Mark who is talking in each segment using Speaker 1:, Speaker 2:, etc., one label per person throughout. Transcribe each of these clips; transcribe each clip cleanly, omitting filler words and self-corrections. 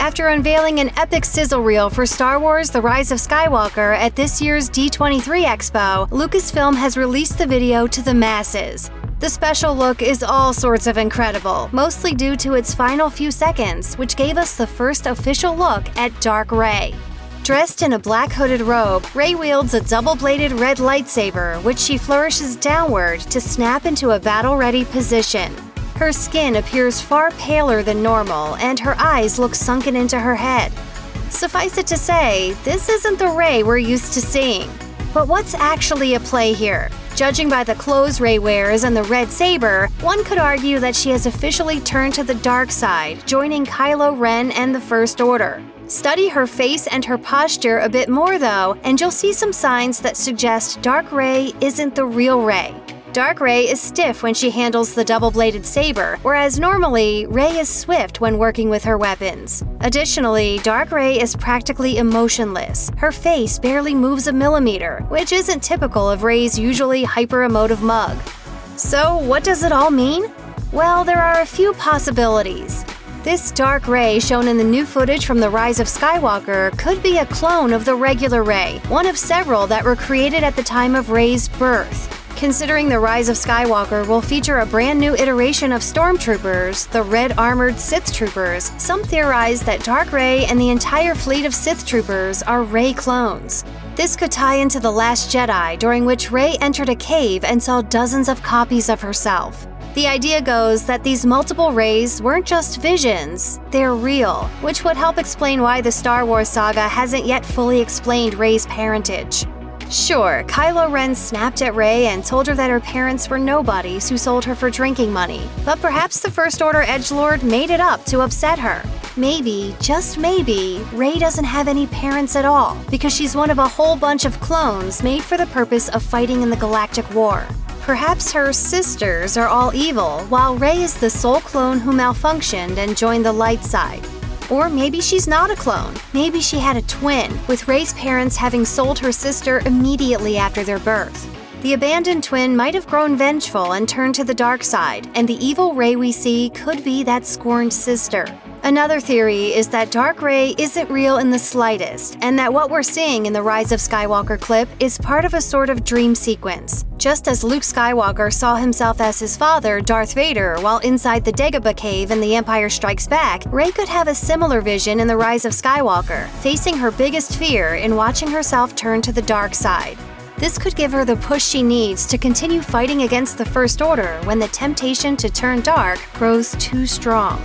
Speaker 1: After unveiling an epic sizzle reel for Star Wars: The Rise of Skywalker at this year's D23 Expo, Lucasfilm has released the video to the masses. The special look is all sorts of incredible, mostly due to its final few seconds, which gave us the first official look at Dark Rey. Dressed in a black hooded robe, Rey wields a double-bladed red lightsaber, which she flourishes downward to snap into a battle-ready position. Her skin appears far paler than normal, and her eyes look sunken into her head. Suffice it to say, this isn't the Rey we're used to seeing. But what's actually at play here? Judging by the clothes Rey wears and the red saber, one could argue that she has officially turned to the dark side, joining Kylo Ren and the First Order. Study her face and her posture a bit more though, and you'll see some signs that suggest Dark Rey isn't the real Rey. Dark Rey is stiff when she handles the double-bladed saber, whereas normally, Rey is swift when working with her weapons. Additionally, Dark Rey is practically emotionless. Her face barely moves a millimeter, which isn't typical of Rey's usually hyper-emotive mug. So, what does it all mean? Well, there are a few possibilities. This Dark Rey shown in the new footage from the Rise of Skywalker could be a clone of the regular Rey, one of several that were created at the time of Rey's birth. Considering the Rise of Skywalker will feature a brand new iteration of stormtroopers, the red-armored Sith troopers, some theorize that Dark Rey and the entire fleet of Sith troopers are Rey clones. This could tie into The Last Jedi, during which Rey entered a cave and saw dozens of copies of herself. The idea goes that these multiple Reys weren't just visions, they're real, which would help explain why the Star Wars saga hasn't yet fully explained Rey's parentage. Sure, Kylo Ren snapped at Rey and told her that her parents were nobodies who sold her for drinking money, but perhaps the First Order edgelord made it up to upset her. Maybe, just maybe, Rey doesn't have any parents at all, because she's one of a whole bunch of clones made for the purpose of fighting in the Galactic War. Perhaps her sisters are all evil, while Rey is the sole clone who malfunctioned and joined the light side. Or maybe she's not a clone. Maybe she had a twin, with Rey's parents having sold her sister immediately after their birth. The abandoned twin might have grown vengeful and turned to the dark side, and the evil Rey we see could be that scorned sister. Another theory is that Dark Rey isn't real in the slightest, and that what we're seeing in the Rise of Skywalker clip is part of a sort of dream sequence. Just as Luke Skywalker saw himself as his father, Darth Vader, while inside the Dagobah cave in The Empire Strikes Back, Rey could have a similar vision in the Rise of Skywalker, facing her biggest fear in watching herself turn to the dark side. This could give her the push she needs to continue fighting against the First Order when the temptation to turn dark grows too strong.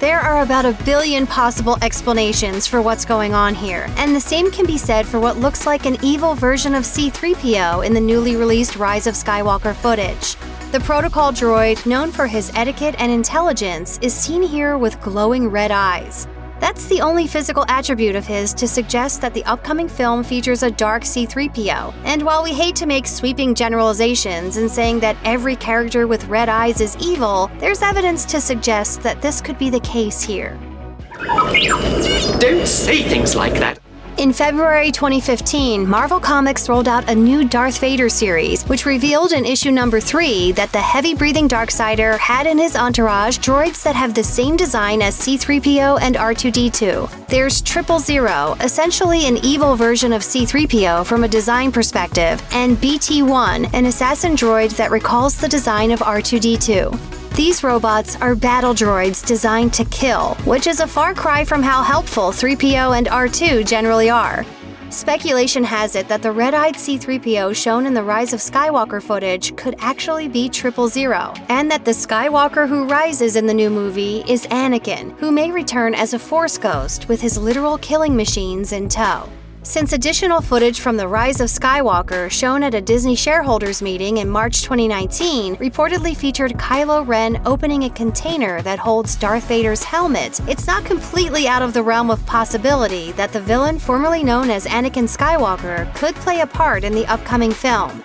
Speaker 1: There are about 1 billion possible explanations for what's going on here, and the same can be said for what looks like an evil version of C-3PO in the newly released Rise of Skywalker footage. The protocol droid, known for his etiquette and intelligence, is seen here with glowing red eyes. That's the only physical attribute of his to suggest that the upcoming film features a dark C-3PO, and while we hate to make sweeping generalizations in saying that every character with red eyes is evil, there's evidence to suggest that this could be the case here.
Speaker 2: Don't say things like that.
Speaker 1: In February 2015, Marvel Comics rolled out a new Darth Vader series, which revealed in issue number 3 that the heavy-breathing Darksider had in his entourage droids that have the same design as C-3PO and R2-D2. There's 000, essentially an evil version of C-3PO from a design perspective, and BT-1, an assassin droid that recalls the design of R2-D2. These robots are battle droids designed to kill, which is a far cry from how helpful 3PO and R2 generally are. Speculation has it that the red-eyed C-3PO shown in the Rise of Skywalker footage could actually be 000, and that the Skywalker who rises in the new movie is Anakin, who may return as a Force ghost with his literal killing machines in tow. Since additional footage from the Rise of Skywalker shown at a Disney shareholders meeting in March 2019 reportedly featured Kylo Ren opening a container that holds Darth Vader's helmet, it's not completely out of the realm of possibility that the villain formerly known as Anakin Skywalker could play a part in the upcoming film.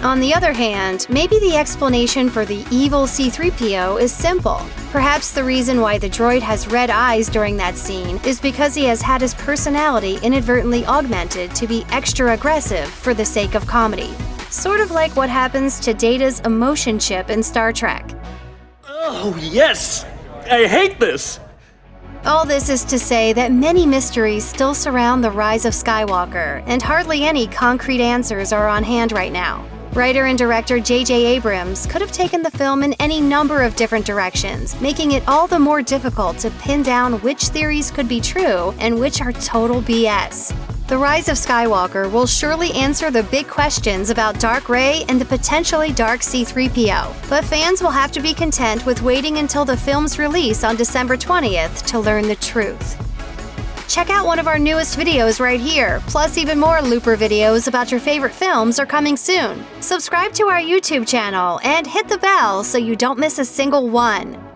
Speaker 1: On the other hand, maybe the explanation for the evil C-3PO is simple. Perhaps the reason why the droid has red eyes during that scene is because he has had his personality inadvertently augmented to be extra aggressive for the sake of comedy. Sort of like what happens to Data's emotion chip in Star Trek.
Speaker 2: Oh, yes! I hate this!
Speaker 1: All this is to say that many mysteries still surround the Rise of Skywalker, and hardly any concrete answers are on hand right now. Writer and director J.J. Abrams could have taken the film in any number of different directions, making it all the more difficult to pin down which theories could be true and which are total BS. The Rise of Skywalker will surely answer the big questions about Dark Rey and the potentially dark C-3PO, but fans will have to be content with waiting until the film's release on December 20th to learn the truth. Check out one of our newest videos right here, plus even more Looper videos about your favorite films are coming soon. Subscribe to our YouTube channel and hit the bell so you don't miss a single one.